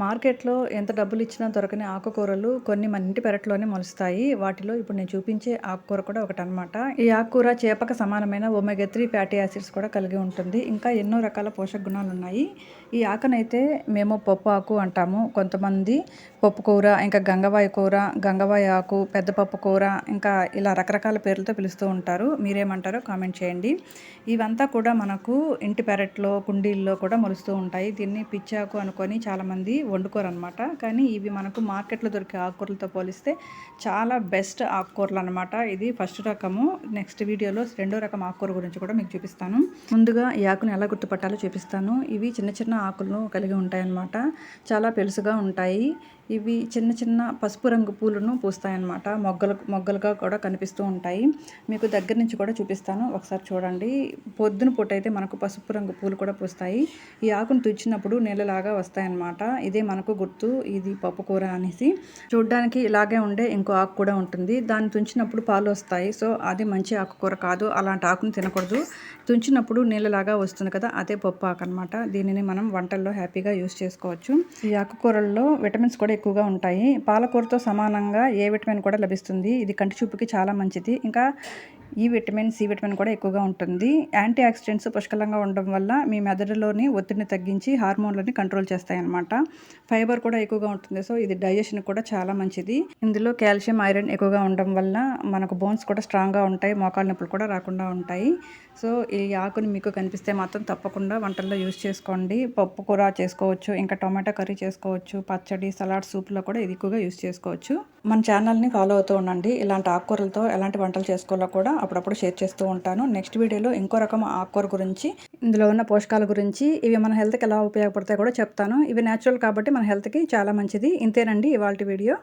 మార్కెట్‌లో ఎంత డబ్బులిచ్చినా దొరకని ఆకుకూరలు కొన్ని మన ఇంటి పెరట్లోనే మొలుస్తాయి. వాటిలో ఇప్పుడు నేను చూపించే ఆకుకూర కూడా ఒకటనమాట. ఈ ఆకుకూర చేపకు సమానమైన ఒమేగా 3 ఫ్యాటీ యాసిడ్స్ కూడా కలిగి ఉంటుంది. ఇంకా ఎన్నో రకాల పోషక గుణాలున్నాయి. ఈ ఆకునైతే మేము పప్పు ఆకు అంటాము. కొంతమంది పప్పు కూర, ఇంకా గంగవాయ కూర, గంగవాయ ఆకు, పెద్ద పప్పు కూర, ఇంకా ఇలా రకరకాల పేర్లతో పిలుస్తూ ఉంటారు. మీరేమంటారో కామెంట్ చేయండి. ఇవంతా కూడా మనకు ఇంటి పెరట్లో, కుండీల్లో కూడా మొలుస్తూ ఉంటాయి. దీన్ని పిచ్చాకు అనుకొని చాలామంది వండుకోరనమాట. కానీ ఇవి మనకు మార్కెట్లో దొరికే ఆకుకూరలతో పోలిస్తే చాలా బెస్ట్ ఆకుకూరలనమాట. ఇది ఫస్ట్ రకము. నెక్స్ట్ వీడియోలో రెండో రకం ఆకుకూర గురించి కూడా మీకు చూపిస్తాను. ముందుగా ఈ ఆకుని ఎలా గుర్తుపట్టాలో చూపిస్తాను. ఇవి చిన్న చిన్న ఆకులను కలిగి ఉంటాయన్నమాట. చాలా పెలుసుగా ఉంటాయి. ఇవి చిన్న చిన్న పసుపు రంగు పూలను పూస్తాయన్నమాట. మొగ్గలుగా కూడా కనిపిస్తూ ఉంటాయి. మీకు దగ్గర నుంచి కూడా చూపిస్తాను, ఒకసారి చూడండి. పొద్దున పూట అయితే మనకు పసుపు రంగు పూలు కూడా పూస్తాయి. ఈ ఆకును తుచ్చినప్పుడు నీళ్ళలాగా వస్తాయన్నమాట. ఇదే మనకు గుర్తు, ఇది పప్పు కూర అనేసి. చూడ్డానికి ఇలాగే ఉండే ఇంకో ఆకు కూడా ఉంటుంది. దాన్ని తుంచినప్పుడు పాలు వస్తాయి. సో అది మంచి ఆకుకూర కాదు, అలాంటి ఆకును తినకూడదు. తుంచినప్పుడు నీళ్ళలాగా వస్తుంది కదా, అదే పప్పు ఆకు అనమాట. దీనిని మనం వంటల్లో హ్యాపీగా యూస్ చేసుకోవచ్చు. ఈ ఆకుకూరల్లో విటమిన్స్ కూడా ఎక్కువగా ఉంటాయి. పాలకూరతో సమానంగా ఏ విటమిన్ కూడా లభిస్తుంది. ఇది కంటి చూపుకి చాలా మంచిది. ఇంకా ఈ విటమిన్, సి విటమిన్ కూడా ఎక్కువగా ఉంటుంది. యాంటీ ఆక్సిడెంట్స్ పుష్కలంగా ఉండడం వల్ల మీ మెదడులోని ఒత్తిడిని తగ్గించి హార్మోన్లని కంట్రోల్ చేస్తాయన్నమాట. ఫైబర్ కూడా ఎక్కువగా ఉంటుంది. సో ఇది డైజెషన్ కూడా చాలా మంచిది. ఇందులో కాల్షియం, ఐరన్ ఎక్కువగా ఉండడం వల్ల మనకు బోన్స్ కూడా స్ట్రాంగ్గా ఉంటాయి. మోకాళ్ళ నొప్పులు కూడా రాకుండా ఉంటాయి. సో ఈ ఆకుని మీకు కనిపిస్తే మాత్రం తప్పకుండా వంటల్లో యూస్ చేసుకోండి. పప్పు కూర చేసుకోవచ్చు, ఇంకా టొమాటో కర్రీ చేసుకోవచ్చు, పచ్చడి, సలాడ్, సూప్లో కూడా ఇది ఎక్కువగా యూస్ చేసుకోవచ్చు. మన ఛానల్ని ఫాలో అవుతూ ఉండండి. ఇలాంటి ఆకుకూరలతో ఎలాంటి వంటలు చేసుకోవాలో కూడా అప్పుడప్పుడు షేర్ చేస్తూ ఉంటాను. నెక్స్ట్ వీడియోలో ఇంకో రకం ఆకుకూర గురించి, ఇందులో ఉన్న పోషకాల గురించి, ఇవి మన హెల్త్కి ఎలా ఉపయోగపడతాయో కూడా చెప్తాను. ఇవి న్యాచురల్ కాబట్టి మన హెల్త్కి చాలా మంచిది. ఇంతేనండి ఇవాల్టి వీడియో.